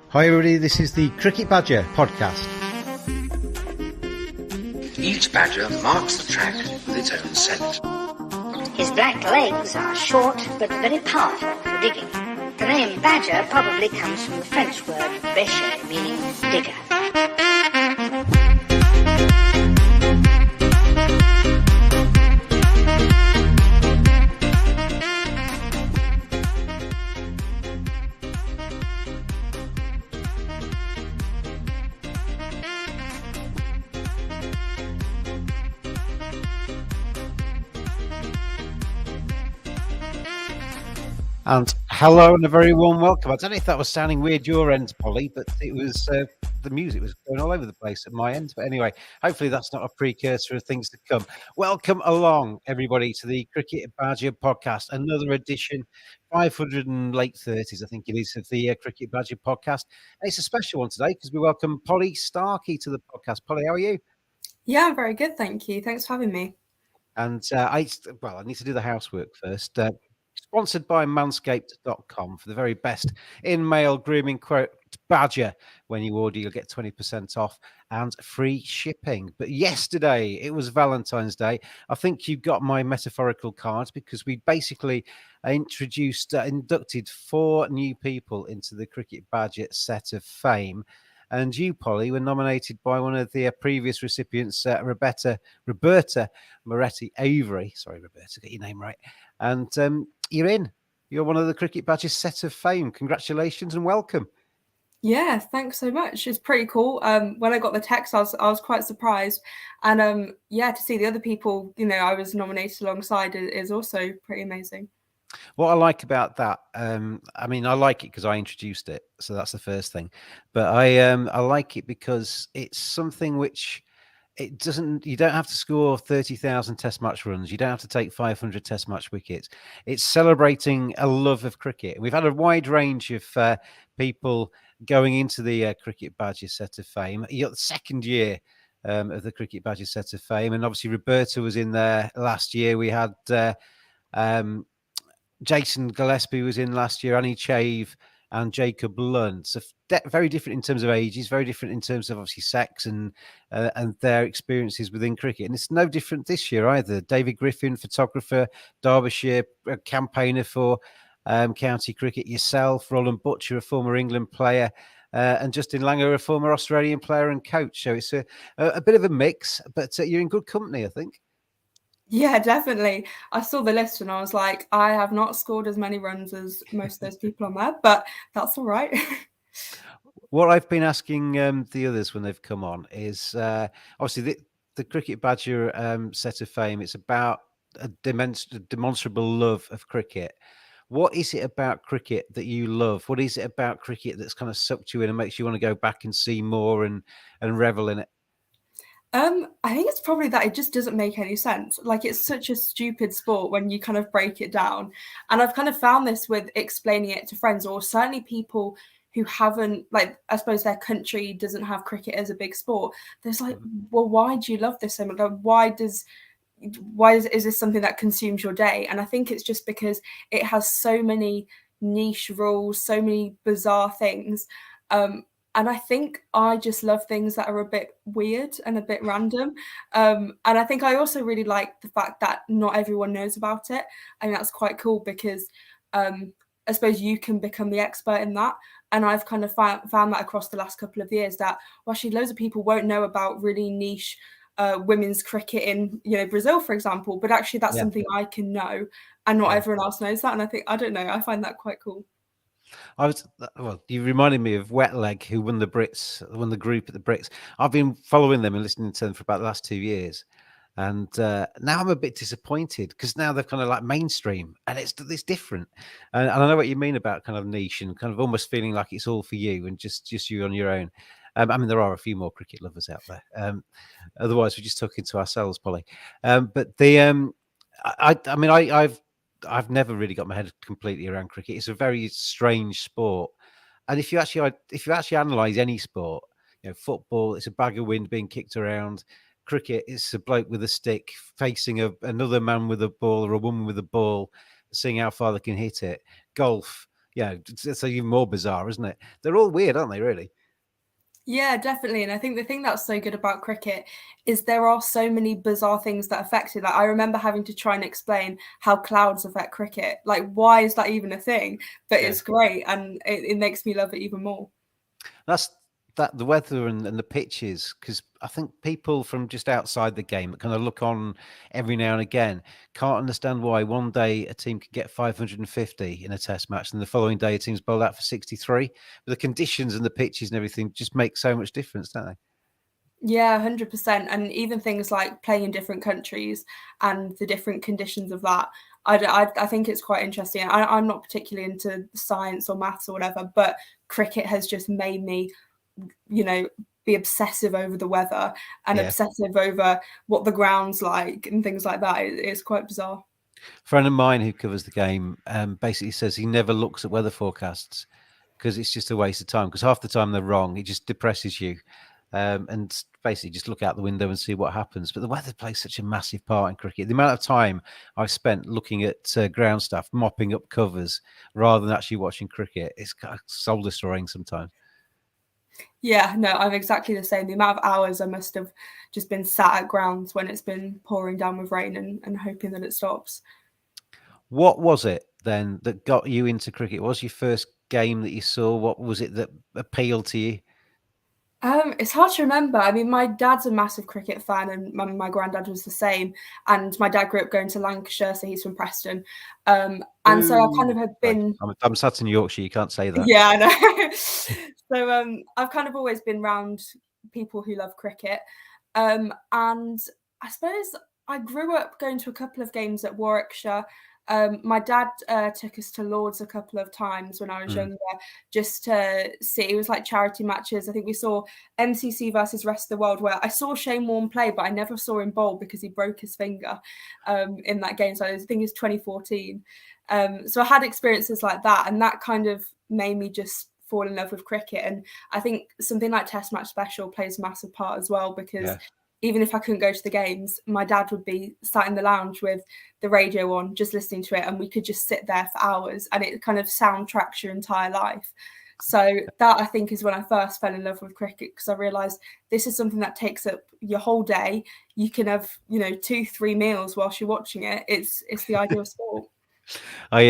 Hi everybody, this is the Cricket Badger podcast. Each badger marks the track with its own scent. His black legs are short but very powerful for digging. The name badger probably comes from the French word bêcher, meaning digger. And hello and a very warm welcome. I don't know if that was sounding weird your end, Polly, but it was the music was going all over the place at my end. But anyway, hopefully that's not a precursor of things to come. Welcome along, everybody, to the Cricket Badger podcast, another edition, 500 and late 30s, I think it is, of the Cricket Badger podcast. And it's a special one today because we welcome Polly Starkie to the podcast. Polly, how are you? Yeah, I'm very good, thank you. Thanks for having me. And I need to do the housework first. Sponsored by manscaped.com for the very best in male grooming quote badger. When you order, you'll get 20% off and free shipping. But yesterday, it was Valentine's Day. I think you got my metaphorical cards because we basically inducted 4 new people into the Cricket Badger Set of Fame. And you, Polly, were nominated by one of the previous recipients, Roberta Moretti Avery. Sorry, Roberta, get your name right. And you're in. You're one of the Cricket Badger Set of Fame. Congratulations and welcome. Yeah, thanks so much. It's pretty cool. When I got the text, I was quite surprised, and to see the other people, I was nominated alongside is also pretty amazing. What I like about that, I like it because I introduced it, so that's the first thing. But I like it because it's something which you don't have to score 30,000 test match runs. You don't have to take 500 test match wickets. It's celebrating a love of cricket. We've had a wide range of people going into the Cricket Badger Set of Fame. You got the second year of the Cricket Badger Set of Fame, and obviously Roberta was in there last year. We had Jason Gillespie was in last year, Annie Chave and Jacob Lund. So very different in terms of ages, very different in terms of obviously sex and their experiences within cricket. And it's no different this year either. David Griffin, photographer, Derbyshire, campaigner for county cricket, yourself, Roland Butcher, a former England player, and Justin Langer, a former Australian player and coach. So it's a bit of a mix, but you're in good company, I think. Yeah, definitely. I saw the list and I was like, I have not scored as many runs as most of those people on there, but that's all right. What I've been asking the others when they've come on is obviously the Cricket Badger Set of Fame. It's about a demonstrable love of cricket. What is it about cricket that you love? What is it about cricket that's kind of sucked you in and makes you want to go back and see more and revel in it? I think it's probably that it just doesn't make any sense. Like, it's such a stupid sport when you kind of break it down. And I've kind of found this with explaining it to friends, or certainly people who haven't, like, I suppose their country doesn't have cricket as a big sport. There's like, well, why do you love this so much? Like, why is this something that consumes your day? And I think it's just because it has so many niche rules, so many bizarre things. And I think I just love things that are a bit weird and a bit random. And I think I also really like the fact that not everyone knows about it. I think that's quite cool because I suppose you can become the expert in that. And I've kind of found that across the last couple of years that, well, actually loads of people won't know about really niche women's cricket in, Brazil, for example. But actually that's something I can know and not everyone else knows that. And I don't know, I find that quite cool. You reminded me of Wet Leg, who won the group at the Brits. I've been following them and listening to them for about the last 2 years. And now I'm a bit disappointed because now they're kind of like mainstream and it's different. And I know what you mean about kind of niche and kind of almost feeling like it's all for you and just you on your own. There are a few more cricket lovers out there. Otherwise, we're just talking to ourselves, Polly. I've never really got my head completely around cricket. It's a very strange sport, and if you actually analyse any sport, football, it's a bag of wind being kicked around. Cricket, it's a bloke with a stick facing another man with a ball or a woman with a ball, seeing how far they can hit it. Golf, Yeah, it's even more bizarre, isn't it? They're all weird, aren't they? Really? Yeah, definitely. And I think the thing that's so good about cricket is there are so many bizarre things that affect it. Like I remember having to try and explain how clouds affect cricket. Like, why is that even a thing? But Yeah. it's great, and it makes me love it even more. That's that the weather and the pitches, because I think people from just outside the game that kind of look on every now and again can't understand why one day a team could get 550 in a test match and the following day a team's bowled out for 63. But the conditions and the pitches and everything just make so much difference, don't they? Yeah, 100%. And even things like playing in different countries and the different conditions of that. I think it's quite interesting. I'm not particularly into science or maths or whatever, but cricket has just made me, be obsessive over the weather and Yeah. obsessive over what the ground's like and things like that. It's quite bizarre. A friend of mine who covers the game basically says he never looks at weather forecasts because it's just a waste of time. Because half the time they're wrong, it just depresses you. And basically just look out the window and see what happens. But the weather plays such a massive part in cricket. The amount of time I've spent looking at ground staff, mopping up covers, rather than actually watching cricket, it's kind of soul destroying sometimes. Yeah, no, I'm exactly the same. The amount of hours I must have just been sat at grounds when it's been pouring down with rain and hoping that it stops. What was it then that got you into cricket? What was your first game that you saw? What was it that appealed to you? It's hard to remember. I mean, my dad's a massive cricket fan, and my granddad was the same. And my dad grew up going to Lancashire, so he's from Preston. And so I kind of Ooh. had Right. been, I'm sat in Yorkshire. You can't say that. yeah, I know. So I've kind of always been around people who love cricket. And I suppose I grew up going to a couple of games at Warwickshire. My dad took us to Lords a couple of times when I was Mm. younger, just to see. It was like charity matches. I think we saw MCC versus Rest of the World, where I saw Shane Warne play, but I never saw him bowl because he broke his finger in that game. So I think it's 2014. So I had experiences like that, and that kind of made me just fall in love with cricket. And I think something like Test Match Special plays a massive part as well, because Yeah. even if I couldn't go to the games, my dad would be sat in the lounge with the radio on, just listening to it, and we could just sit there for hours, and it kind of soundtracks your entire life. So that, I think, is when I first fell in love with cricket, because I realised this is something that takes up your whole day. You can have, 2-3 meals whilst you're watching it. It's the ideal sport. I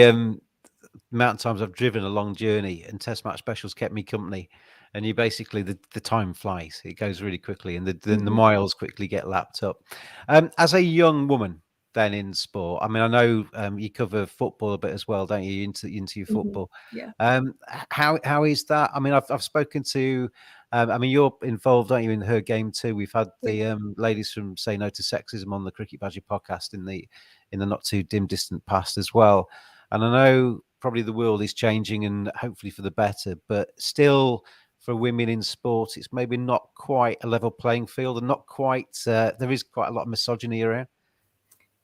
amount of times I've driven a long journey and test match specials kept me company. And you basically the time flies; it goes really quickly, and the miles quickly get lapped up. As a young woman, then in sport, I mean, I know you cover football a bit as well, don't you? Into your football. Yeah. How is that? I mean, I've spoken to. I mean, you're involved, aren't you, in her game too? We've had the ladies from Say No to Sexism on the Cricket Badger podcast in the not too dim distant past as well. And I know probably the world is changing and hopefully for the better, but still for women in sport, it's maybe not quite a level playing field and not quite, there is quite a lot of misogyny around.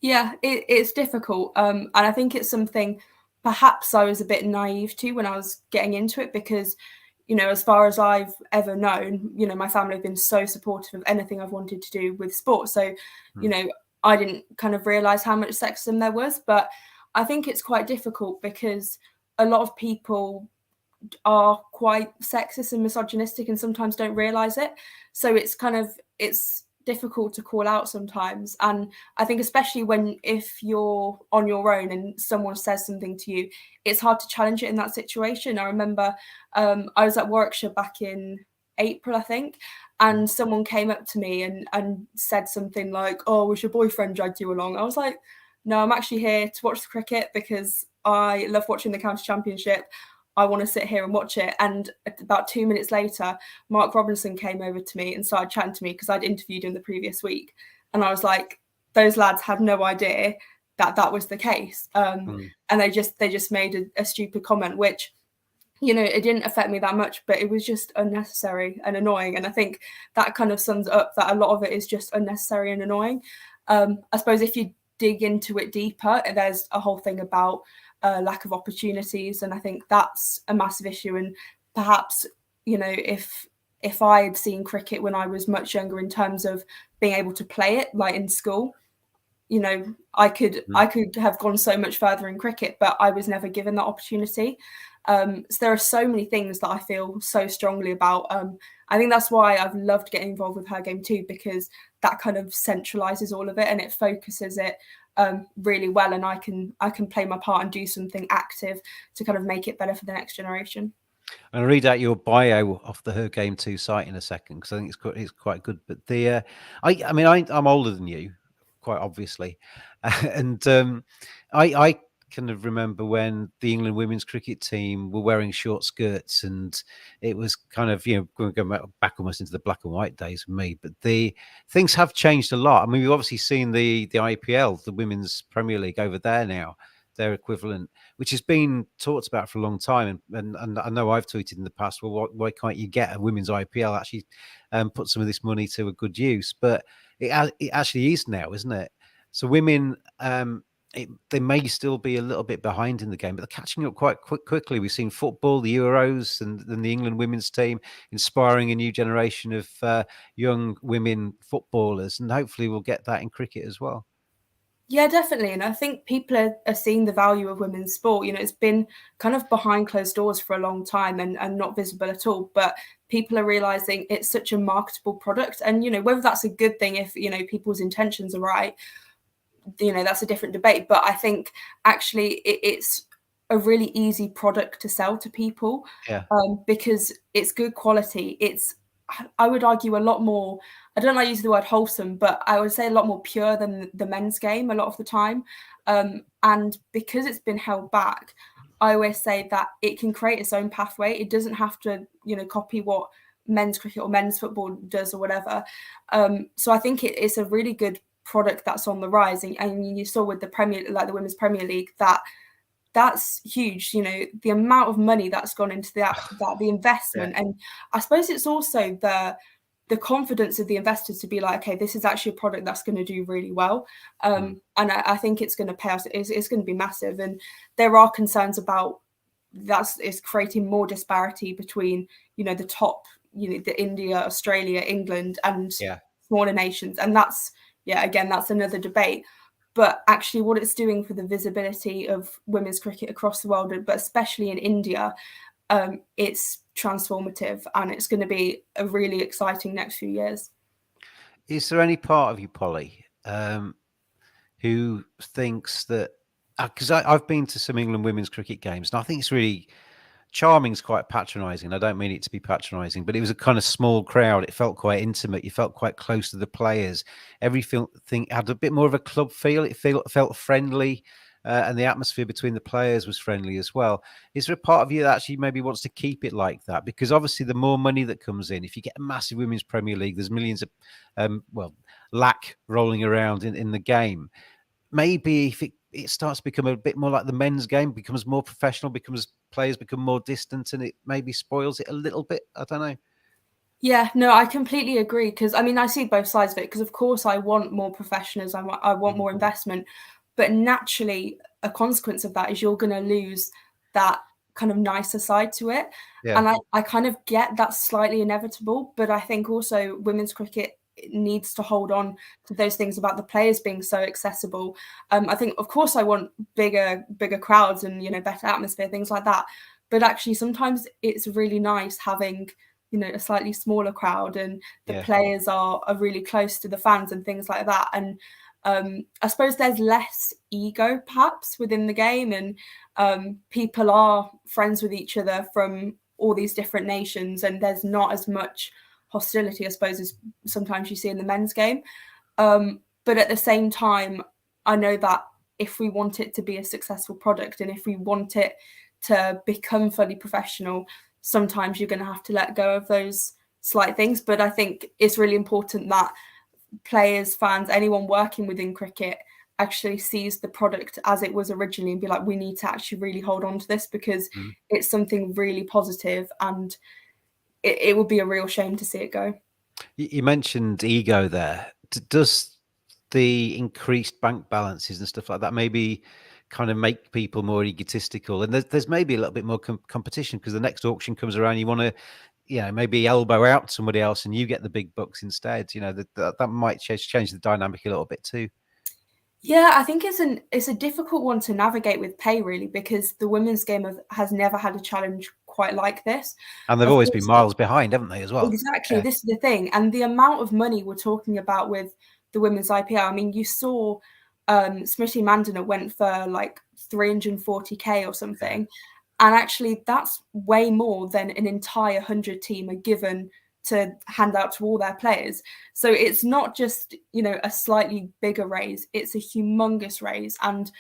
Yeah, it's difficult. And I think it's something perhaps I was a bit naive to when I was getting into it, because, as far as I've ever known, my family have been so supportive of anything I've wanted to do with sport. So, I didn't kind of realize how much sexism there was. But I think it's quite difficult because a lot of people are quite sexist and misogynistic and sometimes don't realize it. So it's difficult to call out sometimes. And I think especially if you're on your own and someone says something to you, it's hard to challenge it in that situation. I remember I was at Warwickshire back in April, I think, and someone came up to me and said something like, "Oh, was your boyfriend dragged you along?" I was like, "No, I'm actually here to watch the cricket because I love watching the county championship. I want to sit here and watch it." And about 2 minutes later, Mark Robinson came over to me and started chatting to me because I'd interviewed him the previous week. And I was like, those lads had no idea that was the case. And they just made a stupid comment, which, it didn't affect me that much, but it was just unnecessary and annoying. And I think that kind of sums up that a lot of it is just unnecessary and annoying. I suppose if you dig into it deeper, there's a whole thing about lack of opportunities, and I think that's a massive issue. And perhaps, if I had seen cricket when I was much younger in terms of being able to play it, like in school, I could have gone so much further in cricket, but I was never given that opportunity. So there are so many things that I feel so strongly about. I think that's why I've loved getting involved with Her Game too, because that kind of centralizes all of it and it focuses it really well, and I can play my part and do something active to kind of make it better for the next generation. And I'll read out your bio off the Her Game 2 site in a second, because I think it's quite good. But I'm older than you, quite obviously, and I kind of remember when the England women's cricket team were wearing short skirts, and it was kind of going back almost into the black and white days for me. But the things have changed a lot. I mean, we've obviously seen the IPL, the Women's Premier League over there now, their equivalent, which has been talked about for a long time. And I know I've tweeted in the past, well, why can't you get a women's IPL, actually put some of this money to a good use? But it actually is now, isn't it? So women, they may still be a little bit behind in the game, but they're catching up quite quickly. We've seen football, the Euros, and the England women's team inspiring a new generation of young women footballers. And hopefully we'll get that in cricket as well. Yeah, definitely. And I think people are seeing the value of women's sport. It's been kind of behind closed doors for a long time and not visible at all. But people are realizing it's such a marketable product. And, whether that's a good thing, if, people's intentions are right, that's a different debate. But I think actually it's a really easy product to sell to people, because it's good quality. I would argue a lot more, I don't like using the word wholesome, but I would say a lot more pure than the men's game a lot of the time. And because it's been held back, I always say that it can create its own pathway. It doesn't have to, copy what men's cricket or men's football does or whatever. So I think it's a really good product that's on the rise. And you saw with the the Women's Premier League, that's huge. The amount of money that's gone into the investment. And I suppose it's also the confidence of the investors to be like, okay, this is actually a product that's going to do really well. And I think it's going to pay us. It's going to be massive. And there are concerns about it's creating more disparity between, the top, the India, Australia, England, and smaller nations. And that's another debate. But actually what it's doing for the visibility of women's cricket across the world, but especially in India, it's transformative, and it's going to be a really exciting next few years. Is there any part of you, Polly, who thinks that, because I've been to some England women's cricket games, and I think it's really charming is quite patronizing. I don't mean it to be patronizing, but it was a kind of small crowd. It felt quite intimate. You felt quite close to the players. Everything had a bit more of a club feel. It felt friendly, and the atmosphere between the players was friendly as well. Is there a part of you that actually maybe wants to keep it like that? Because obviously the more money that comes in, if you get a massive women's Premier League, there's millions of lack rolling around in the game. Maybe if it starts to become a bit more like the men's game, becomes more professional, players become more distant, and it maybe spoils it a little bit. I don't know. Yeah, no, I completely agree, because I see both sides of it, because of course I want more professionalism, I want more investment, but naturally a consequence of that is you're going to lose that kind of nicer side to it. And I kind of get that's slightly inevitable, but I think also women's cricket needs to hold on to those things about the players being so accessible. I think, of course, I want bigger crowds and better atmosphere, things like that. But actually, sometimes it's really nice having a slightly smaller crowd, and the players are really close to the fans and things like that. And I suppose there's less ego perhaps within the game, and people are friends with each other from all these different nations, and there's not as much hostility, I suppose, as sometimes you see in the men's game. But at the same time, I know that if we want it to be a successful product, and if we want it to become fully professional, sometimes you're going to have to let go of those slight things. But I think it's really important that players, fans, anyone working within cricket actually sees the product as it was originally and be like, we need to actually really hold on to this, because it's something really positive, and it would be a real shame to see it go. You mentioned ego there. Does the increased bank balances and stuff like that maybe kind of make people more egotistical? And there's maybe a little bit more competition, because the next auction comes around, you want to, maybe elbow out somebody else and you get the big bucks instead. That might change the dynamic a little bit too. Yeah, I think it's a difficult one to navigate with pay, really, because the women's game has never had a challenge quite like this. And they've Of always been course, miles behind, haven't they, as well? exactly, Yeah. this is the thing, and the amount of money we're talking about with the women's IPL. I mean, you saw Smriti Mandana went for like 340K or something, and actually that's way more than an entire 100 team are given to hand out to all their players. So it's not just, you know, a slightly bigger raise, it's a humongous raise. And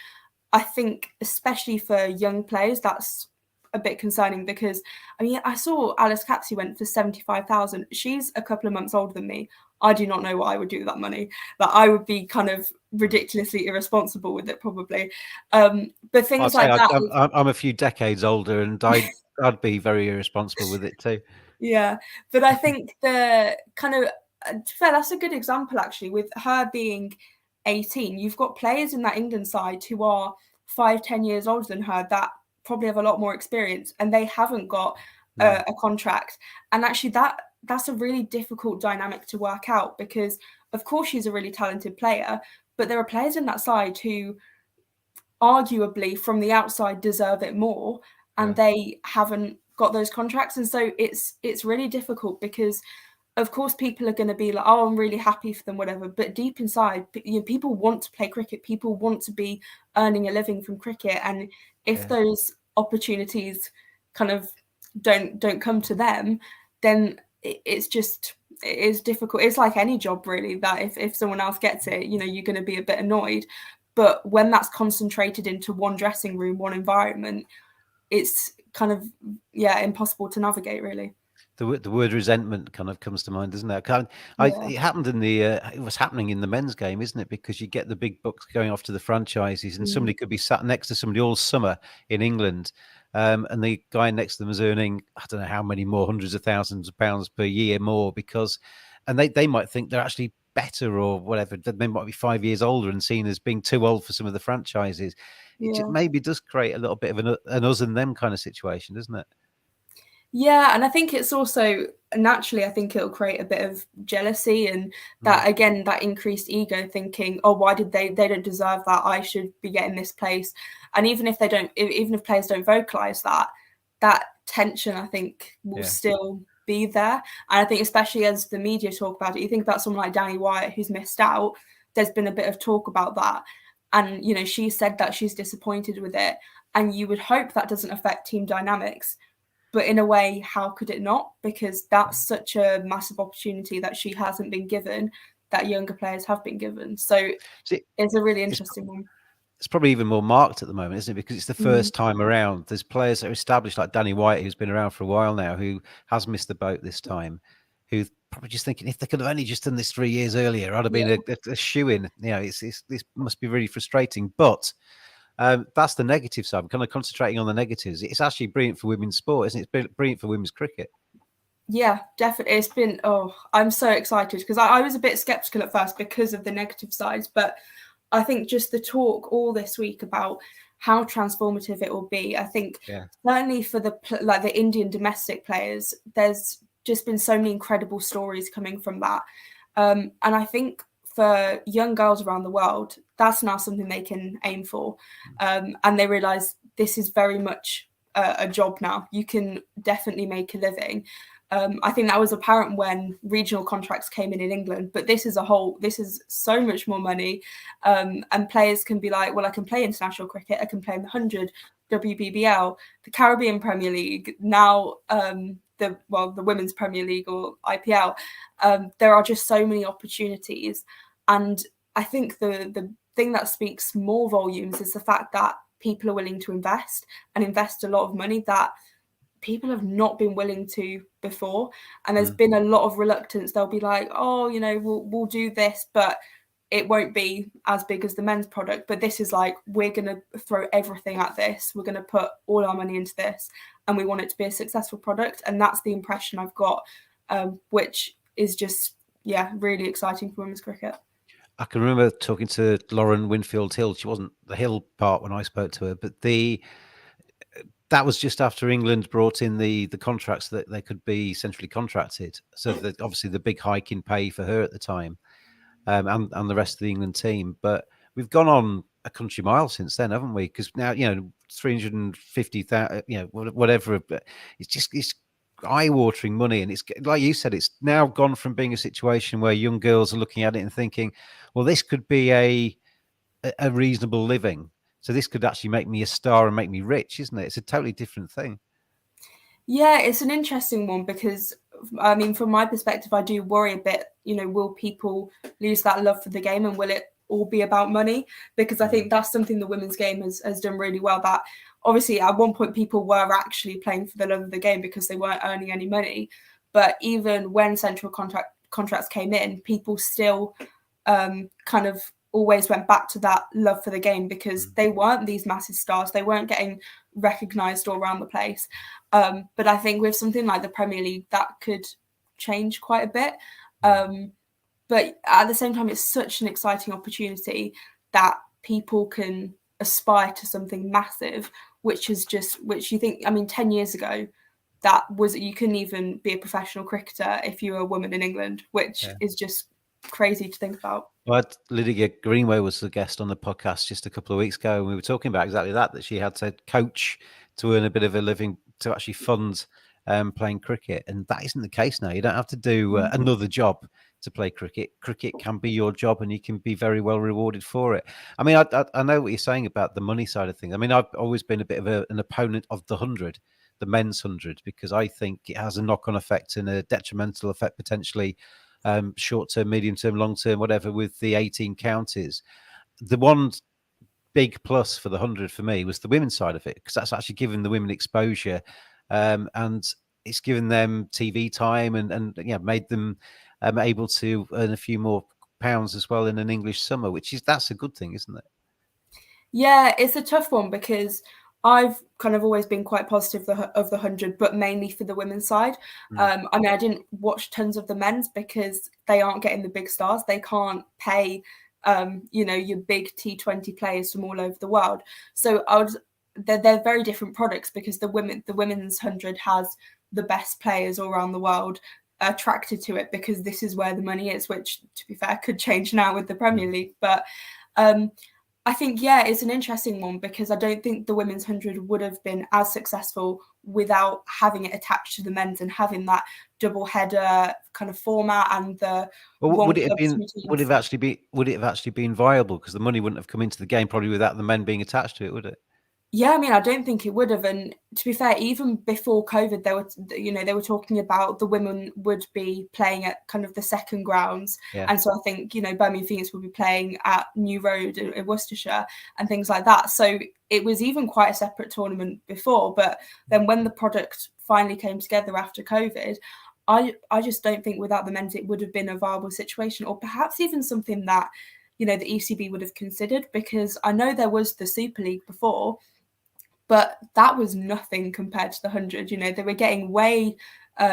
I think especially for young players, that's a bit concerning, because I mean, I saw Alice Capsey went for 75,000. She's a couple of months older than me. I do not know what I would do with that money. That I would be kind of ridiculously irresponsible with it, probably. But I'd things say like that, I'm a few decades older, and I'd be very irresponsible with it too. yeah. But I think the kind of fair, that's a good example actually. With her being 18, you've got players in that England side who are 5, 10 years older than her that probably have a lot more experience, and they haven't got No. a contract. And actually, that's a really difficult dynamic to work out, because of course she's a really talented player, but there are players in that side who arguably from the outside deserve it more, and they haven't got those contracts. And so it's really difficult, because of course people are going to be like, oh, I'm really happy for them, whatever, but deep inside, you know, people want to play cricket, people want to be earning a living from cricket, and if Yeah. those opportunities kind of don't come to them, then it's just, it is difficult. It's like any job really, that if someone else gets it, you know, you're going to be a bit annoyed. But when that's concentrated into one dressing room, one environment, it's kind of, yeah, impossible to navigate, really. The word resentment kind of comes to mind, doesn't it? Yeah. It happened in the it was happening in the men's game, isn't it? Because you get the big bucks going off to the franchises, and somebody could be sat next to somebody all summer in England, and the guy next to them is earning, I don't know how many more hundreds of thousands of pounds per year more, because, and they might think they're actually better or whatever. They might be 5 years older and seen as being too old for some of the franchises. It Yeah. maybe does create a little bit of an us and them kind of situation, doesn't it? Yeah, and I think it's also naturally, I think it'll create a bit of jealousy, and that again, that increased ego, thinking, oh, why did they don't deserve that, I should be getting this place. And even if they don't, even if players don't vocalize that, that tension, I think, will still be there. And I think especially as the media talk about it, you think about someone like Danny Wyatt who's missed out, there's been a bit of talk about that, and you know, she said that she's disappointed with it, and you would hope that doesn't affect team dynamics. But in a way, how could it not? Because that's such a massive opportunity that she hasn't been given, that younger players have been given. So See, it's a really it's interesting one. it's probably even more marked at the moment, isn't it? Because it's the first time around. There's players that are established, like Danny White, who's been around for a while now, who has missed the boat this time, who's probably just thinking, if they could have only just done this 3 years earlier, I'd have been a shoe-in. You know, this must be really frustrating. But that's the negative side. I'm kind of concentrating on the negatives. It's actually brilliant for women's sport, isn't it? It's brilliant for women's cricket. Yeah, definitely. It's been, oh, I'm so excited, because I was a bit skeptical at first because of the negative sides, but I think just the talk all this week about how transformative it will be. I think certainly for the Indian domestic players, there's just been so many incredible stories coming from that. And I think for young girls around the world, that's now something they can aim for. And they realize this is very much a job now. You can definitely make a living. I think that was apparent when regional contracts came in England, but this is so much more money. And players can be like, well, I can play international cricket, I can play in the 100, WBBL, the Caribbean Premier League, now the Women's Premier League or IPL. There are just so many opportunities. And I think the thing that speaks more volumes is the fact that people are willing to invest a lot of money that people have not been willing to before. And there's been a lot of reluctance. They'll be like, oh, you know, we'll do this, but it won't be as big as the men's product. But this is like, we're going to throw everything at this. We're going to put all our money into this, and we want it to be a successful product. And that's the impression I've got, which is just, yeah, really exciting for women's cricket. I can remember talking to Lauren Winfield Hill. She wasn't the Hill part when I spoke to her, but that was just after England brought in the contracts that they could be centrally contracted. So obviously the big hike in pay for her at the time, and the rest of the England team. But we've gone on a country mile since then, haven't we? Because now, 350,000, whatever. It's eye-watering money, and it's like you said, it's now gone from being a situation where young girls are looking at it and thinking, well, this could be a reasonable living. So this could actually make me a star and make me rich, isn't it? It's a totally different thing. Yeah, it's an interesting one because, I mean, from my perspective, I do worry a bit, will people lose that love for the game and will it all be about money? Because I think that's something the women's game has done really well. That obviously at one point people were actually playing for the love of the game because they weren't earning any money. But even when central contracts came in, people still kind of always went back to that love for the game because they weren't these massive stars. They weren't getting recognised all around the place. But I think with something like the Premier League, that could change quite a bit. But at the same time, it's such an exciting opportunity that people can aspire to something massive, which you think, 10 years ago, you couldn't even be a professional cricketer if you were a woman in England, which is just crazy to think about. Well, Lydia Greenway was the guest on the podcast just a couple of weeks ago, and we were talking about exactly that she had to coach to earn a bit of a living to actually fund playing cricket. And that isn't the case now. You don't have to do another job to play cricket. Cricket can be your job, and you can be very well rewarded for it. I mean, I know what you're saying about the money side of things. I mean, I've always been a bit of an opponent of the 100, the men's 100, because I think it has a knock-on effect and a detrimental effect potentially, short-term, medium-term, long-term, whatever, with the 18 counties. The one big plus for the 100 for me was the women's side of it, because that's actually given the women exposure, and it's given them TV time and made them able to earn a few more pounds as well in an English summer, that's a good thing, isn't it? Yeah, it's a tough one because I've kind of always been quite positive of the 100, but mainly for the women's side. I didn't watch tons of the men's because they aren't getting the big stars. They can't pay, your big T20 players from all over the world. So they're very different products because the women's 100 has the best players all around the world attracted to it because this is where the money is, which, to be fair, could change now with the Premier League. But I think, it's an interesting one because I don't think the women's 100 would have been as successful without having it attached to the men's and having that double header kind of format and the. Well, would it have actually been viable? Because the money wouldn't have come into the game probably without the men being attached to it, would it? Yeah, I don't think it would have. And to be fair, even before COVID, they were talking about the women would be playing at kind of the second grounds. Yeah. And so I think, Birmingham Phoenix would be playing at New Road in Worcestershire and things like that. So it was even quite a separate tournament before. But then when the product finally came together after COVID, I just don't think without the men's it would have been a viable situation, or perhaps even something that, the ECB would have considered, because I know there was the Super League before, but that was nothing compared to the 100. They were getting way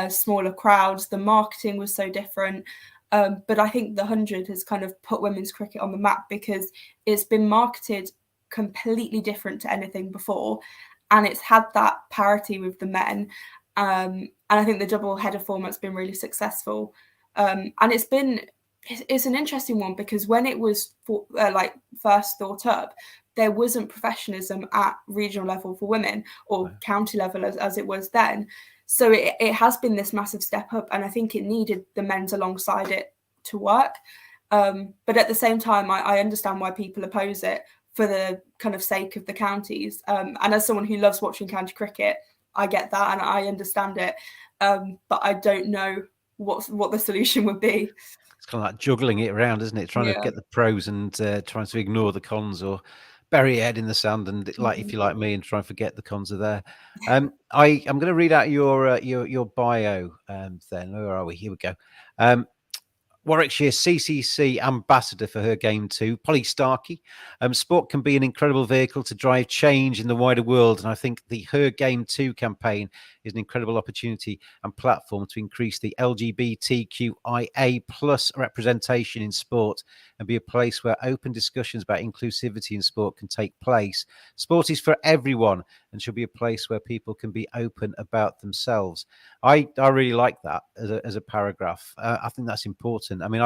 smaller crowds. The marketing was so different. But I think the 100 has kind of put women's cricket on the map because it's been marketed completely different to anything before. And it's had that parity with the men. And I think the double header format's been really successful. And it's an interesting one because when it was first thought up, there wasn't professionalism at regional level for women or county level as it was then. So it has been this massive step up, and I think it needed the men's alongside it to work. But at the same time, I understand why people oppose it for the kind of sake of the counties. And as someone who loves watching county cricket, I get that and I understand it. But I don't know what the solution would be. It's kind of like juggling it around, isn't it? Trying to get the pros and trying to ignore the cons, or bury your head in the sand and, like, if you're like me, and try and forget the cons are there. I'm going to read out your bio. Then where are we? Here we go. Warwickshire CCC ambassador for her game too, Polly Starkie. Sport can be an incredible vehicle to drive change in the wider world, and I think the Her Game Too campaign is an incredible opportunity and platform to increase the LGBTQIA plus representation in sport and be a place where open discussions about inclusivity in sport can take place. Sport is for everyone and should be a place where people can be open about themselves. I really like that as a paragraph. I think that's important. I mean,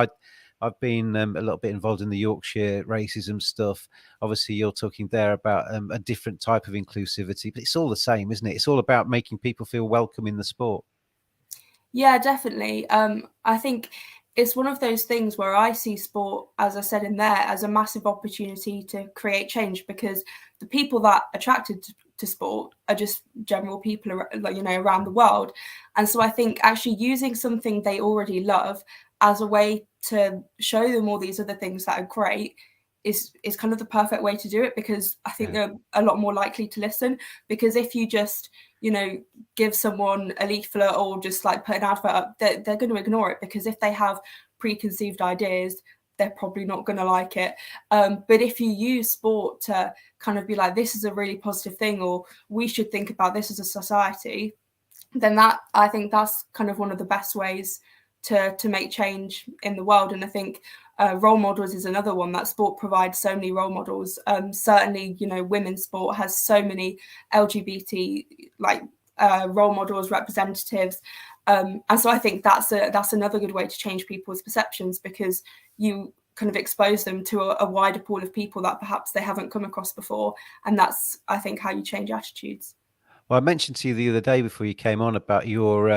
I've been a little bit involved in the Yorkshire racism stuff. Obviously, you're talking there about a different type of inclusivity, but it's all the same, isn't it? It's all about making people feel welcome in the sport. Yeah, definitely. I think it's one of those things where I see sport, as I said in there, as a massive opportunity to create change, because the people that are attracted to sport are just general people, around the world. And so I think actually using something they already love as a way to show them all these other things that are great is kind of the perfect way to do it, because I think they're a lot more likely to listen. Because if you just give someone a leaflet or just like put an advert up, they're going to ignore it, because if they have preconceived ideas, they're probably not going to like it. But if you use sport to kind of be like, this is a really positive thing, or we should think about this as a society, then I think that's kind of one of the best ways to make change in the world. And I think role models is another one, that sport provides so many role models. Certainly, women's sport has so many LGBT role models, representatives. And so I think that's another good way to change people's perceptions, because you kind of expose them to a wider pool of people that perhaps they haven't come across before. And that's, I think, how you change attitudes. Well, I mentioned to you the other day before you came on about your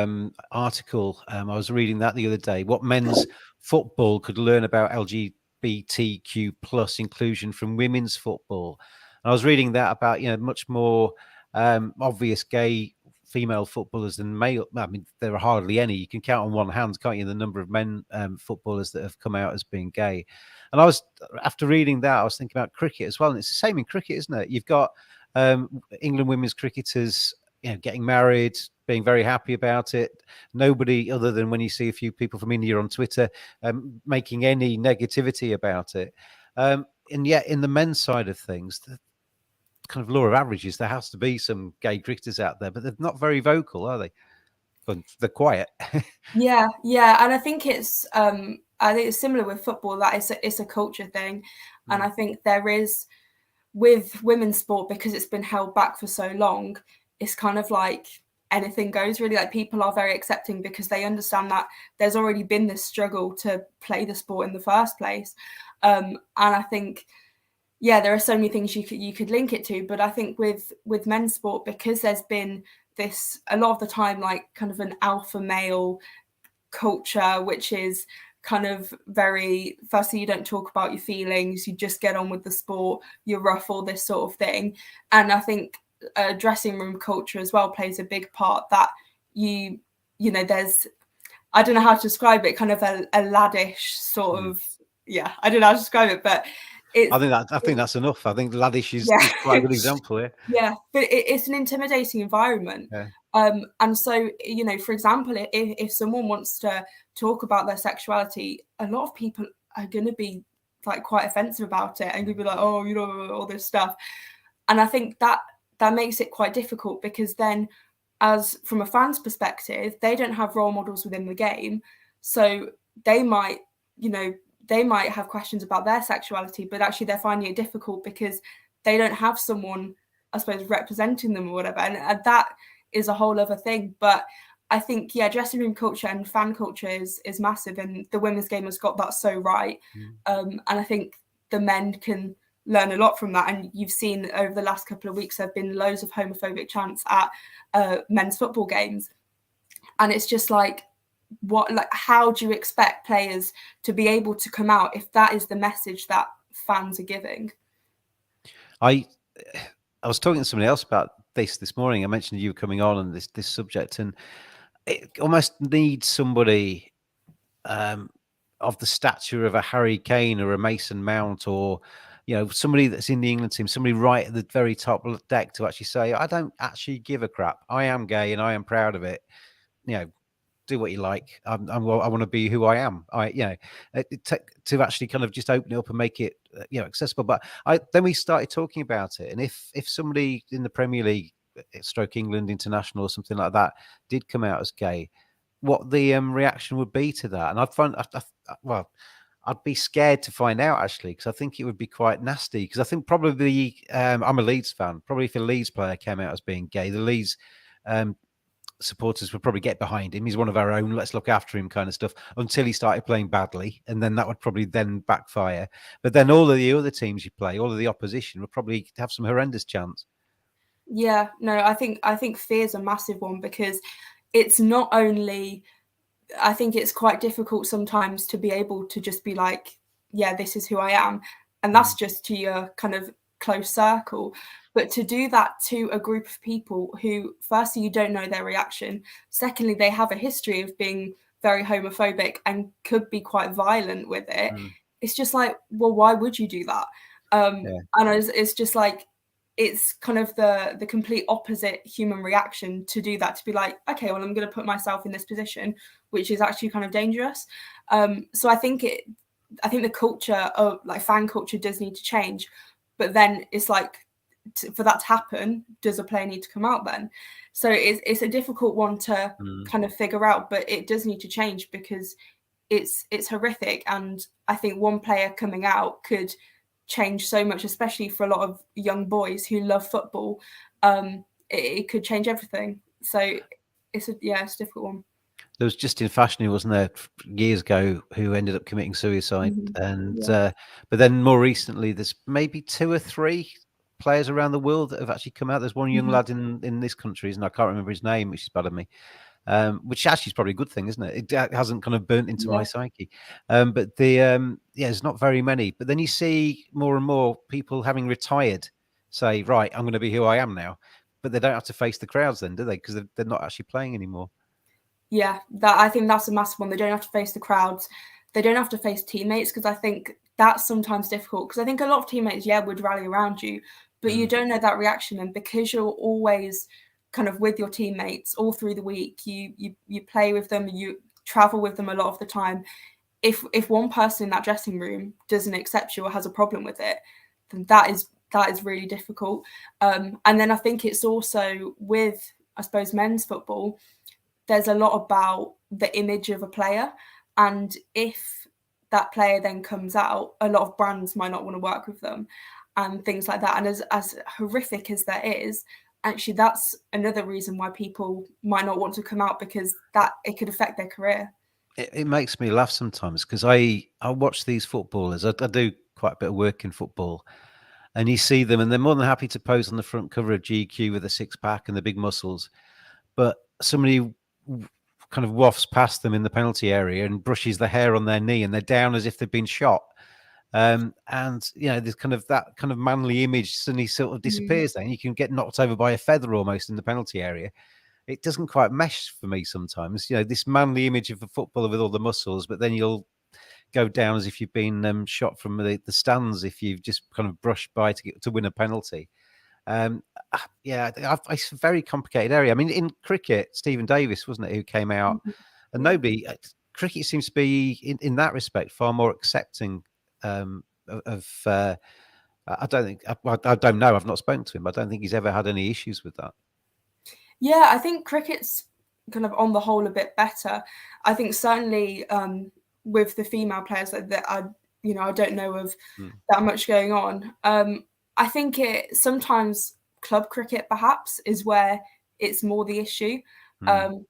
article. I was reading that the other day, what men's football could learn about LGBTQ plus inclusion from women's football. And I was reading that about, much more obvious gay female footballers than male. I mean, there are hardly any. You can count on one hand, can't you, the number of men footballers that have come out as being gay. And after reading that, I was thinking about cricket as well. And it's the same in cricket, isn't it? You've got England women's cricketers, getting married, being very happy about it. Nobody other than when you see a few people from India on Twitter making any negativity about it. And yet, in the men's side of things, the kind of law of averages, there has to be some gay cricketers out there, but they're not very vocal, are they? They're quiet. Yeah, and I think it's similar with football, that it's a culture thing. And I think there is, with women's sport, because it's been held back for so long, it's kind of like anything goes, really. Like, people are very accepting because they understand that there's already been this struggle to play the sport in the first place. And I think, there are so many things you could link it to. But I think with men's sport, because there's been this, a lot of the time, like kind of an alpha male culture, which is kind of very, firstly, you don't talk about your feelings, you just get on with the sport, you're rough, all this sort of thing. And I think dressing room culture as well plays a big part, that there's, I don't know how to describe it, kind of a laddish sort of, I don't know how to describe it, but I think that's enough. I think laddish is quite a good example here. Yeah, but it's an intimidating environment. Yeah. And so, for example, if someone wants to talk about their sexuality, a lot of people are going to be like quite offensive about it, and going to be like, oh, all this stuff. And I think that makes it quite difficult, because then, as from a fan's perspective, they don't have role models within the game. So they might have questions about their sexuality, but actually they're finding it difficult because they don't have someone, I suppose, representing them or whatever. And that is a whole other thing. But I think, dressing room culture and fan culture is massive, and the women's game has got that so right. And I think the men can learn a lot from that. And you've seen over the last couple of weeks, there have been loads of homophobic chants at men's football games. And it's just like, how do you expect players to be able to come out if that is the message that fans are giving? I was talking to somebody else about this morning. I mentioned you coming on and this subject, and it almost needs somebody of the stature of a Harry Kane or a Mason Mount, or somebody that's in the England team, somebody right at the very top deck, to actually say, I don't actually give a crap. I am gay and I am proud of it. Do what you like. I want to be who I am. To actually kind of just open it up and make it accessible. But then we started talking about it, and if somebody in the Premier League, stroke England international or something like that, did come out as gay, what the reaction would be to that. And I'd be scared to find out, actually, because I think it would be quite nasty. Because I think probably I'm a Leeds fan. Probably if a Leeds player came out as being gay, the Leeds supporters would probably get behind him. He's one of our own. Let's look after him, kind of stuff. Until he started playing badly, and then that would probably then backfire. But then all of the other teams you play, all of the opposition, would probably have some horrendous chance. Yeah, no, I think fear's a massive one, because it's not only. I think it's quite difficult sometimes to be able to just be like, yeah, this is who I am, and that's just to your kind of close circle. But to do that to a group of people who, firstly, you don't know their reaction. Secondly, they have a history of being very homophobic and could be quite violent with it. It's just like, well, why would you do that? And it's just like, it's kind of the complete opposite human reaction to do that, to be like, okay, well, I'm going to put myself in this position, which is actually kind of dangerous. So I think the culture of like fan culture does need to change, but then it's like, for that to happen, does a player need to come out then? So it's a difficult one to kind of figure out, but it does need to change, because it's horrific. And I think one player coming out could change so much, especially for a lot of young boys who love football. It could change everything. So it's a difficult one. There was Justin Fashanu, wasn't there, years ago, who ended up committing suicide. And but then more recently, there's maybe 2 or 3 players around the world that have actually come out. There's one young lad in this country, and I can't remember his name, which is bad of me. Which actually is probably a good thing, isn't it? It hasn't kind of burnt into my psyche. But there's not very many. But then you see more and more people having retired say, right, I'm going to be who I am now. But they don't have to face the crowds then, do they? Because they're not actually playing anymore. Yeah, I think that's a massive one. They don't have to face the crowds. They don't have to face teammates, because I think that's sometimes difficult. Because I think a lot of teammates, would rally around you, but you don't know that reaction. And because you're always kind of with your teammates all through the week, you play with them, you travel with them a lot of the time. If one person in that dressing room doesn't accept you or has a problem with it, then that is really difficult. And then I think it's also with, I suppose, men's football, there's a lot about the image of a player. And if that player then comes out, a lot of brands might not want to work with them and things like that. And as horrific as that is, actually, that's another reason why people might not want to come out, because that it could affect their career. It makes me laugh sometimes, because I watch these footballers. I do quite a bit of work in football, and you see them, and they're more than happy to pose on the front cover of GQ with a 6-pack and the big muscles. But somebody kind of wafts past them in the penalty area and brushes the hair on their knee, and they're down as if they've been shot. And there's kind of that kind of manly image suddenly sort of disappears. Then you can get knocked over by a feather almost in the penalty area. It doesn't quite mesh for me sometimes. This manly image of a footballer with all the muscles, but then you'll go down as if you've been shot from the stands if you've just kind of brushed by to win a penalty. It's a very complicated area. I mean, in cricket, Stephen Davis, wasn't it, who came out, and nobody. Cricket seems to be in that respect far more accepting of. I don't know. I've not spoken to him. I don't think he's ever had any issues with that. Yeah, I think cricket's kind of on the whole a bit better. I think certainly with the female players that I don't know of that much going on. I think it sometimes club cricket perhaps is where it's more the issue,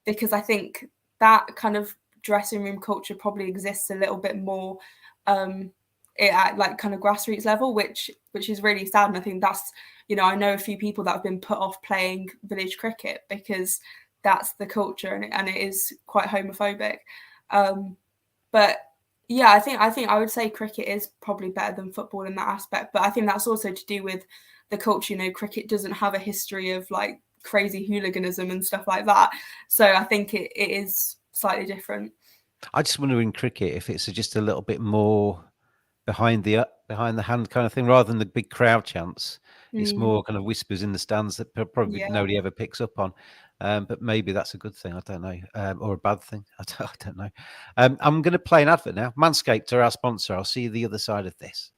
because I think that kind of dressing room culture probably exists a little bit more at like kind of grassroots level, which is really sad. And I think that's, I know a few people that have been put off playing village cricket because that's the culture, and it is quite homophobic. But yeah, I think I would say cricket is probably better than football in that aspect. But I think that's also to do with the culture. Cricket doesn't have a history of like crazy hooliganism and stuff like that. So I think it is slightly different. I just wonder in cricket if it's just a little bit more behind the hand kind of thing, rather than the big crowd chants. It's more kind of whispers in the stands that probably nobody ever picks up on. But maybe that's a good thing. I don't know, or a bad thing. I don't know. I'm going to play an advert now. Manscaped are our sponsor. I'll see you the other side of this.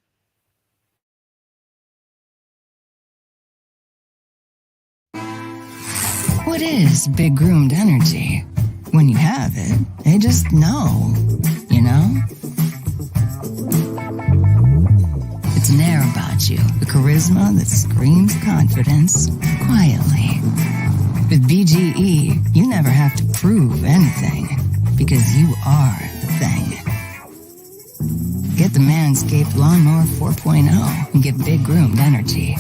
What is big groomed energy? When you have it, they just know, It's an air about you, the charisma that screams confidence quietly. With BGE, you never have to prove anything because you are the thing. Get the Manscaped Lawnmower 4.0 and get big groomed energy.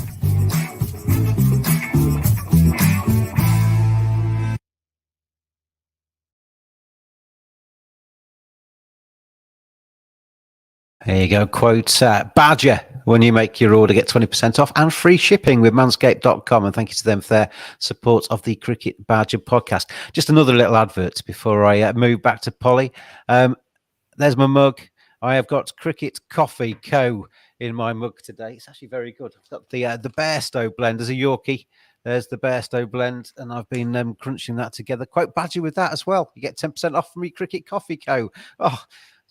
There you go. Quote Badger. When you make your order, get 20% off and free shipping with manscaped.com. And thank you to them for their support of the Cricket Badger podcast. Just another little advert before I move back to Polly. There's my mug. I have got Cricket Coffee Co. in my mug today. It's actually very good. I've got the Bairstow blend. There's a Yorkie. There's the Bairstow blend, and I've been crunching that together. Quote Badger with that as well. You get 10% off from me, Cricket Coffee Co. Oh,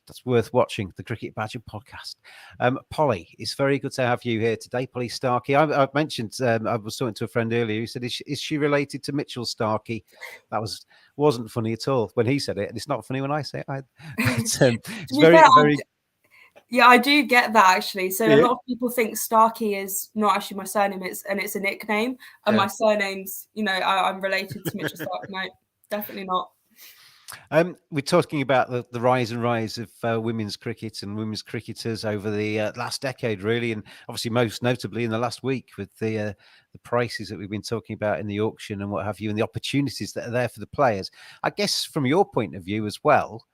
that's worth watching, the Cricket Badger podcast. Polly, it's very good to have you here today, Polly Starkie. I mentioned, I was talking to a friend earlier who said, is she related to Mitchell Starkie? That wasn't funny at all when he said it, and it's not funny when I say it either. It's very, fair, very... Yeah, I do get that actually. So Yeah. a lot of people think Starkie is not actually my surname, it's a nickname. And my surname's, I'm related to Mitchell Stark. No, definitely not. We're talking about the rise of women's cricket and women's cricketers over the last decade, really, and obviously most notably in the last week with the prices that we've been talking about in the auction and what have you, and the opportunities that are there for the players. I guess from your point of view as well,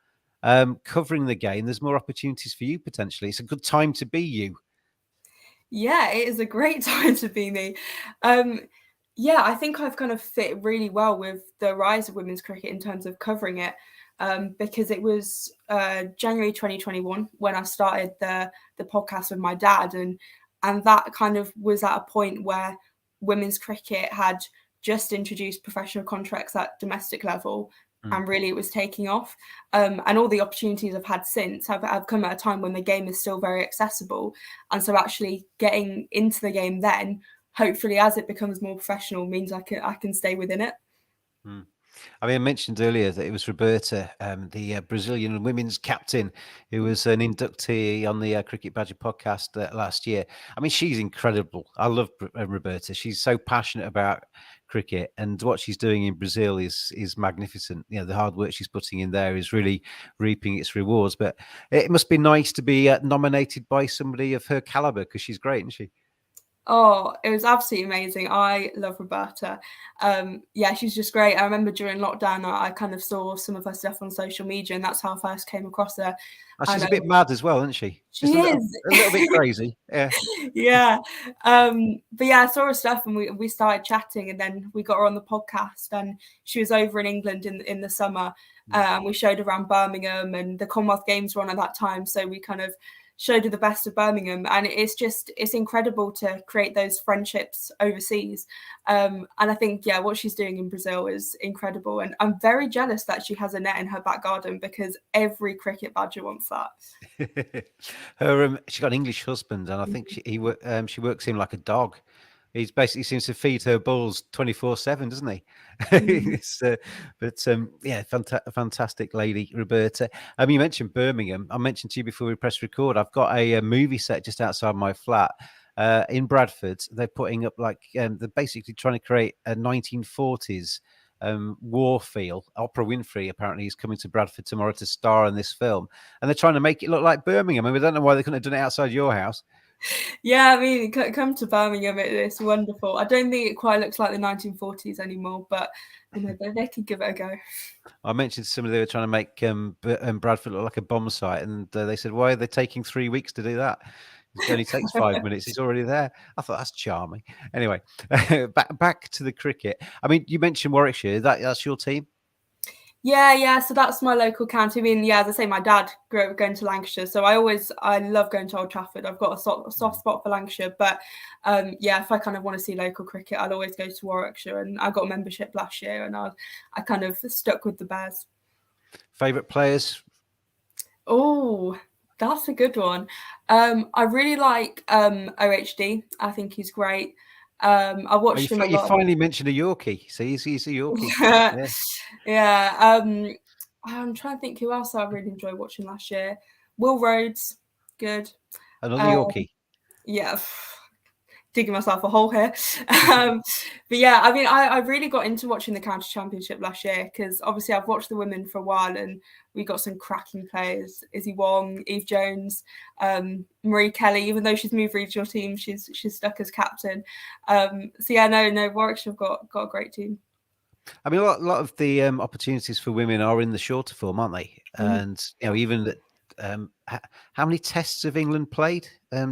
covering the game, there's more opportunities for you potentially. It's a good time to be you. Yeah, it is a great time to be me. Yeah, I think I've kind of fit really well with the rise of women's cricket in terms of covering it, because it was January 2021 when I started the podcast with my dad, and that kind of was at a point where women's cricket had just introduced professional contracts at domestic level, and really it was taking off. And all the opportunities I've had since have come at a time when the game is still very accessible, and so actually getting into the game then, hopefully as it becomes more professional, means I can stay within it. I mean, I mentioned earlier that it was Roberta, the Brazilian women's captain, who was an inductee on the Cricket Badger podcast last year. I mean, she's incredible. I love Roberta. She's so passionate about cricket, and what she's doing in Brazil is magnificent. You know, the hard work she's putting in there is really reaping its rewards. But it must be nice to be nominated by somebody of her caliber, because she's great, isn't she? Oh, it was absolutely amazing. I love Roberta. Yeah, she's just great. I remember during lockdown, I kind of saw some of her stuff on social media, and that's how I first came across her. Oh, she's a bit mad as well, isn't she? She Just is a little bit crazy. Yeah. Yeah. But yeah, I saw her stuff and we started chatting, and then we got her on the podcast, and she was over in England in the summer. We showed her around Birmingham, and the Commonwealth Games were on at that time. So we kind of showed her the best of Birmingham, and it's incredible to create those friendships overseas. And I think, yeah, what she's doing in Brazil is incredible, and I'm very jealous that she has a net in her back garden, because every cricket badger wants that. Her she got an English husband, and I think she works him like a dog. He basically seems to feed her bulls 24/7, doesn't he? Yeah, fantastic lady, Roberta. You mentioned Birmingham. I mentioned to you before we press record, I've got a movie set just outside my flat in Bradford. They're putting up they're basically trying to create a 1940s war feel. Oprah Winfrey apparently is coming to Bradford tomorrow to star in this film, and they're trying to make it look like Birmingham. I mean, we don't know why they couldn't have done it outside your house. Yeah, I mean, come to Birmingham, it's wonderful. I don't think it quite looks like the 1940s anymore, but they could give it a go. I mentioned to somebody they were trying to make Bradford look like a bomb site, and they said, why are they taking 3 weeks to do that? It only takes 5 minutes. It's already there. I thought that's charming. Anyway, back to the cricket. I mean, you mentioned Warwickshire. That's your team? Yeah. So that's my local county. I mean, yeah, as I say, my dad grew up going to Lancashire, so I love going to Old Trafford. I've got a soft spot for Lancashire, but yeah, if I kind of want to see local cricket, I'll always go to Warwickshire. And I got a membership last year, and I kind of stuck with the Bears. Favourite players? Oh, that's a good one. I really like OHD. I think he's great. I watched him a lot. You finally mentioned a Yorkie. So he's a Yorkie. Yeah. I'm trying to think who else I really enjoyed watching last year. Will Rhodes, good. Another Yorkie. Yeah. digging myself a hole here. But yeah, I mean, I really got into watching the county championship last year because obviously I've watched the women for a while, and we got some cracking players: Izzy Wong, Eve Jones, Marie Kelly. Even though she's moved regional team, she's stuck as captain. So yeah, no, Warwickshire have got a great team. I mean, a lot of the opportunities for women are in the shorter form, aren't they? And even that. How many tests have England played?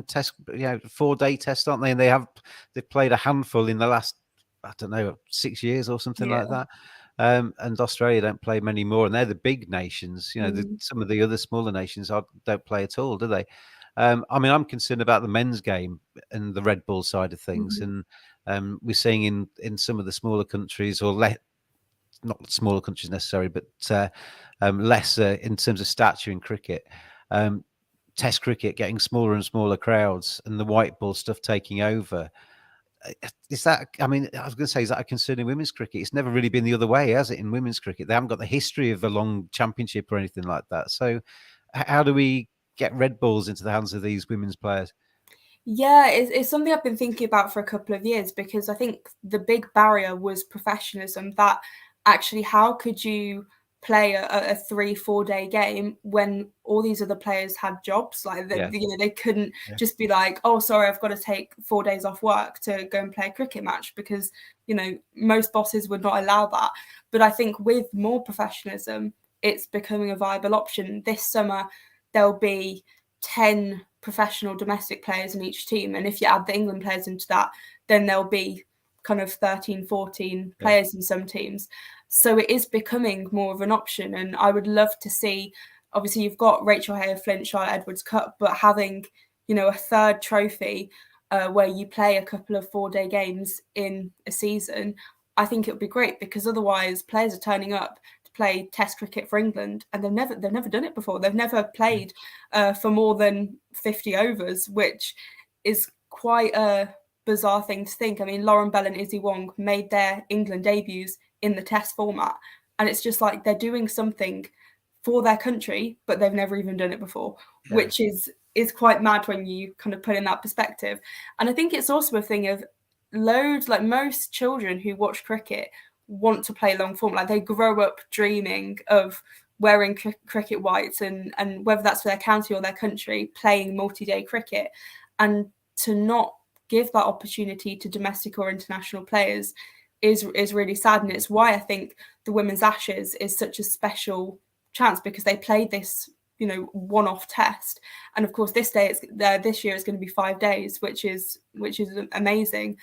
Test, 4-day tests, aren't they? And they've played a handful in the last, I don't know, 6 years or something like that. And Australia don't play many more, and they're the big nations. Some of the other smaller nations don't play at all, do they? I mean, I'm concerned about the men's game and the Red Bull side of things, and we're seeing in some of the smaller countries, or not smaller countries necessarily, but lesser in terms of stature in cricket. Test cricket getting smaller and smaller crowds, and the white ball stuff taking over. Is that? I mean, I was going to say, is that a concern in women's cricket? It's never really been the other way, has it? In women's cricket, they haven't got the history of a long championship or anything like that. So, how do we get red balls into the hands of these women's players? Yeah, it's something I've been thinking about for a couple of years, because I think the big barrier was professionalism. That actually, how could you play a 3-4 day game when all these other players had jobs? Like, they couldn't just be like, oh, sorry, I've got to take 4 days off work to go and play a cricket match, because most bosses would not allow that. But I think with more professionalism, it's becoming a viable option. This summer there'll be 10 professional domestic players in each team, and if you add the England players into that, then there'll be kind of 13, 14 players in some teams. So it is becoming more of an option, and I would love to see, obviously you've got Rachel Hare-Flint, Charlotte Edwards Cup, but having a third trophy where you play a couple of 4-day games in a season, I think it would be great, because otherwise players are turning up to play Test cricket for England, and they've never done it before. They've never played for more than 50 overs, which is quite a bizarre thing to think. I mean, Lauren Bell and Izzy Wong made their England debuts in the Test format, and it's just like they're doing something for their country, but they've never even done it before, which is quite mad when you kind of put in that perspective. And I think it's also a thing of like most children who watch cricket want to play long form. Like, they grow up dreaming of wearing cricket whites, and whether that's for their county or their country, playing multi-day cricket. And to not give that opportunity to domestic or international players is really sad. And it's why I think the Women's Ashes is such a special chance, because they played this one-off test, and of course this year it's going to be 5 days, which is amazing.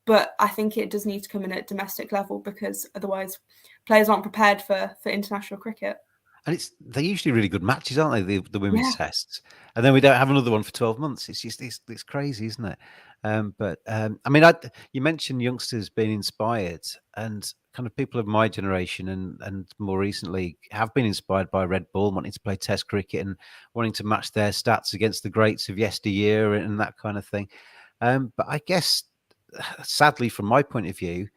But I think it does need to come in at domestic level, because otherwise players aren't prepared for international cricket. And they're usually really good matches, aren't they? The women's tests, and then we don't have another one for 12 months. It's just it's crazy, isn't it? I mean, you mentioned youngsters being inspired, and kind of people of my generation and more recently have been inspired by Red Bull, wanting to play Test cricket and wanting to match their stats against the greats of yesteryear and that kind of thing. But I guess, sadly, from my point of view,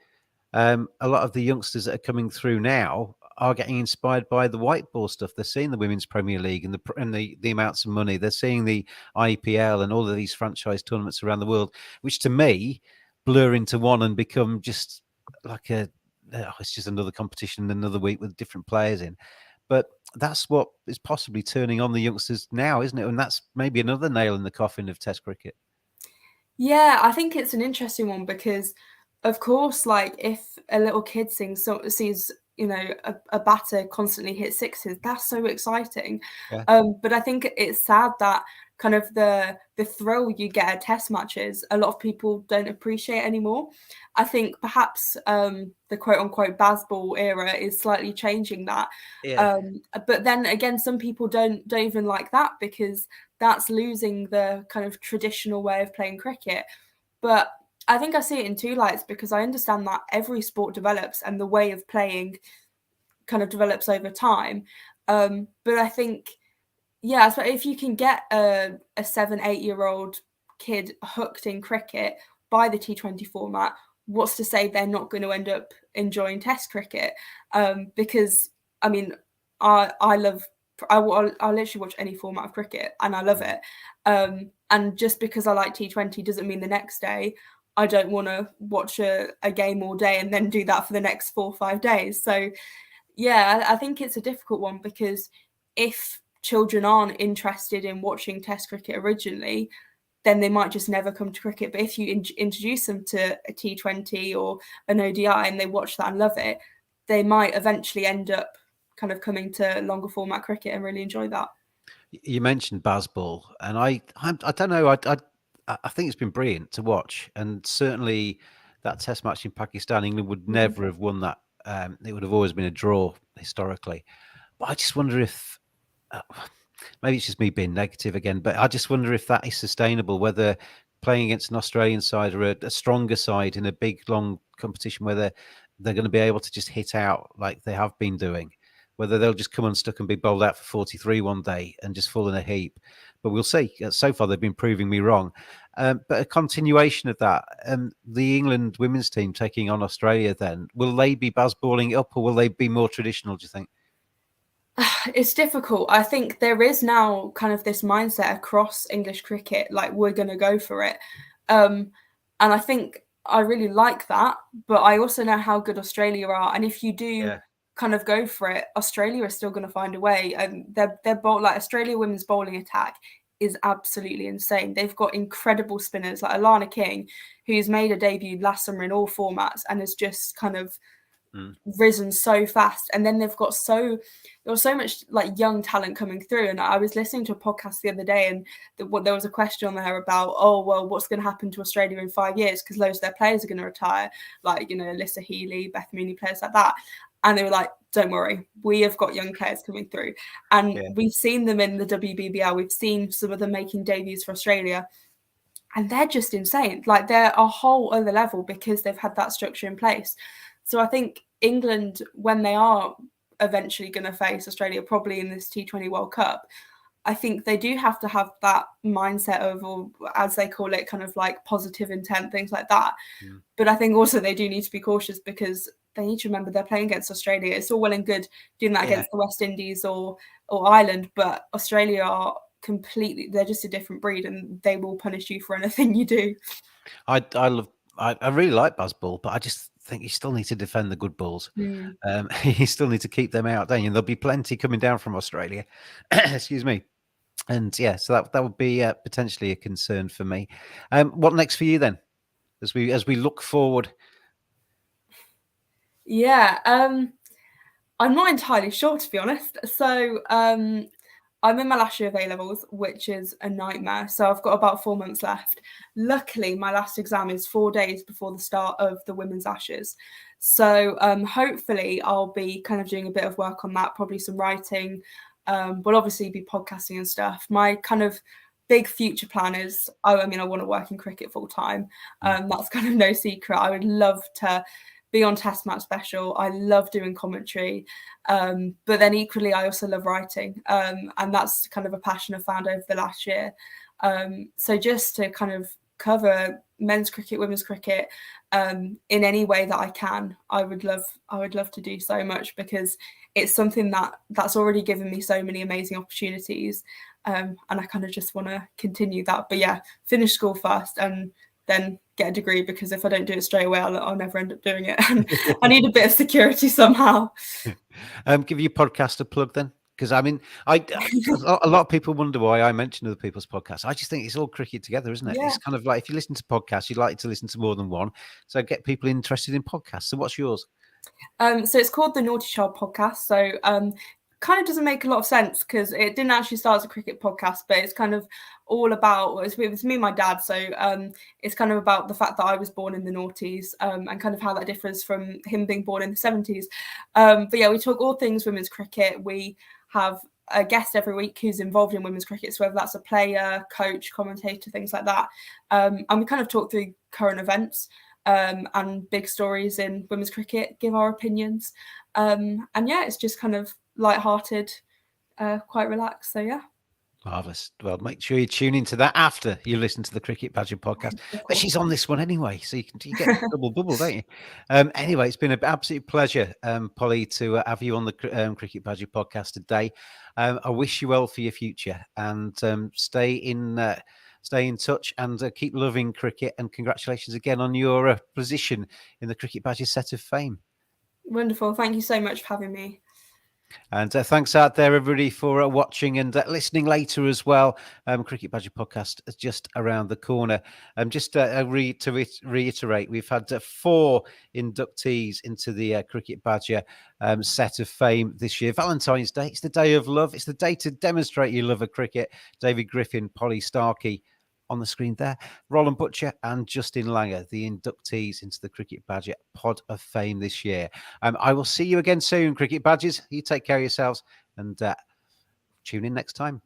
a lot of the youngsters that are coming through now are getting inspired by the white ball stuff. They're seeing the Women's Premier League and the amounts of money. They're seeing the IPL and all of these franchise tournaments around the world, which to me blur into one and become just like it's just another competition, another week with different players in. But that's what is possibly turning on the youngsters now, isn't it? And that's maybe another nail in the coffin of Test cricket. Yeah, I think it's an interesting one, because of course, like, if a little kid sees a batter constantly hit sixes, that's so exciting. But I think it's sad that kind of the thrill you get at test matches, a lot of people don't appreciate anymore. I think perhaps the quote unquote Bazball era is slightly changing that. But then again, some people don't even like that, because that's losing the kind of traditional way of playing cricket. But I think I see it in two lights, because I understand that every sport develops and the way of playing kind of develops over time. But I think, so if you can get a 7-8-year-old kid hooked in cricket by the T20 format, what's to say they're not going to end up enjoying Test cricket? Because, I mean, I love I'll literally watch any format of cricket, and I love it. And just because I like T20 doesn't mean the next day I don't want to watch a game all day and then do that for the next 4 or 5 days. So yeah, I think it's a difficult one, because if children aren't interested in watching Test cricket originally, then they might just never come to cricket. But if you introduce them to a T20 or an ODI and they watch that and love it, they might eventually end up kind of coming to longer format cricket and really enjoy that. You mentioned Bazball, and I don't know. I think it's been brilliant to watch, and certainly that Test match in Pakistan, England would never have won that. It would have always been a draw historically. But I just wonder if maybe it's just me being negative again. But I just wonder if that is sustainable. Whether playing against an Australian side or a stronger side in a big long competition, whether they're going to be able to just hit out like they have been doing. Whether they'll just come unstuck and be bowled out for 43 one day and just fall in a heap. But we'll see. So far, they've been proving me wrong. But a continuation of that, the England women's team taking on Australia then, will they be buzzballing up, or will they be more traditional, do you think? It's difficult. I think there is now kind of this mindset across English cricket, like we're going to go for it. And I think I really like that. But I also know how good Australia are. And if you do kind of go for it, Australia is still going to find a way. And their bowl, like Australia women's bowling attack is absolutely insane. They've got incredible spinners like Alana King, who's made a debut last summer in all formats and has just kind of risen so fast. And then there was so much like young talent coming through. And I was listening to a podcast the other day, and there was a question on there about, oh well, what's going to happen to Australia in 5 years, because loads of their players are going to retire, like, you know, Alyssa Healy, Beth Mooney, players like that. And they were like, don't worry, we have got young players coming through. And we've seen them in the WBBL. We've seen some of them making debuts for Australia. And they're just insane. Like, they're a whole other level because they've had that structure in place. So I think England, when they are eventually going to face Australia, probably in this T20 World Cup, I think they do have to have that mindset of, or as they call it, kind of like positive intent, things like that. But I think also they do need to be cautious, because they need to remember they're playing against Australia. It's all well and good doing that against the West Indies or Ireland, but Australia are they're just a different breed, and they will punish you for anything you do. I really like Bazball, but I just think you still need to defend the good balls. You still need to keep them out, don't you? And there'll be plenty coming down from Australia. Excuse me. And yeah, so that would be potentially a concern for me. What next for you then, as we look forward? Yeah, I'm not entirely sure, to be honest. So I'm in my last year of A-levels, which is a nightmare. So I've got about 4 months left. Luckily, my last exam is 4 days before the start of the Women's Ashes. So hopefully I'll be kind of doing a bit of work on that, probably some writing. We'll obviously be podcasting and stuff. My kind of big future plan is, I want to work in cricket full time. That's kind of no secret. I would love to be on Test Match Special. I love doing commentary. But then equally, I also love writing. And that's kind of a passion I've found over the last year. So just to kind of cover men's cricket, women's cricket, in any way that I can, I would love to do so much, because it's something that's already given me so many amazing opportunities. And I kind of just want to continue that. But yeah, finish school first and then get a degree, because if I don't do it straight away, I'll never end up doing it. And I need a bit of security somehow. Give your podcast a plug then, because I mean, a lot of people wonder why I mention other people's podcasts. I just think it's all cricket together, isn't it? Yeah. It's kind of like, if you listen to podcasts, you'd like to listen to more than one. So get people interested in podcasts. So what's yours? So it's called the Naughty Child Podcast. So kind of doesn't make a lot of sense, because it didn't actually start as a cricket podcast, but it's kind of all about, it's me and my dad. So it's kind of about the fact that I was born in the noughties, and kind of how that differs from him being born in the 70s. But yeah, we talk all things women's cricket. We have a guest every week who's involved in women's cricket, so whether that's a player, coach, commentator, things like that. And we kind of talk through current events and big stories in women's cricket, give our opinions. And yeah, it's just kind of lighthearted, quite relaxed. So yeah. Marvellous. Well, make sure you tune into that after you listen to the Cricket Badger podcast. But she's on this one anyway, so you get double bubble, don't you? Anyway, it's been an absolute pleasure, Polly, to have you on the Cricket Badger podcast today. I wish you well for your future, and stay in touch and keep loving cricket. And congratulations again on your position in the Cricket Badger set of fame. Wonderful. Thank you so much for having me. And thanks out there, everybody, for watching and listening later as well. Cricket Badger podcast is just around the corner. Just to reiterate, we've had 4 inductees into the Cricket Badger set of fame this year. Valentine's Day, it's the day of love. It's the day to demonstrate you love of cricket. David Griffin, POLLY, Starkie, on the screen there, Roland Butcher and Justin Langer, the inductees into the Cricket Badger Pod of Fame this year. I will see you again soon, Cricket Badgers. You take care of yourselves and tune in next time.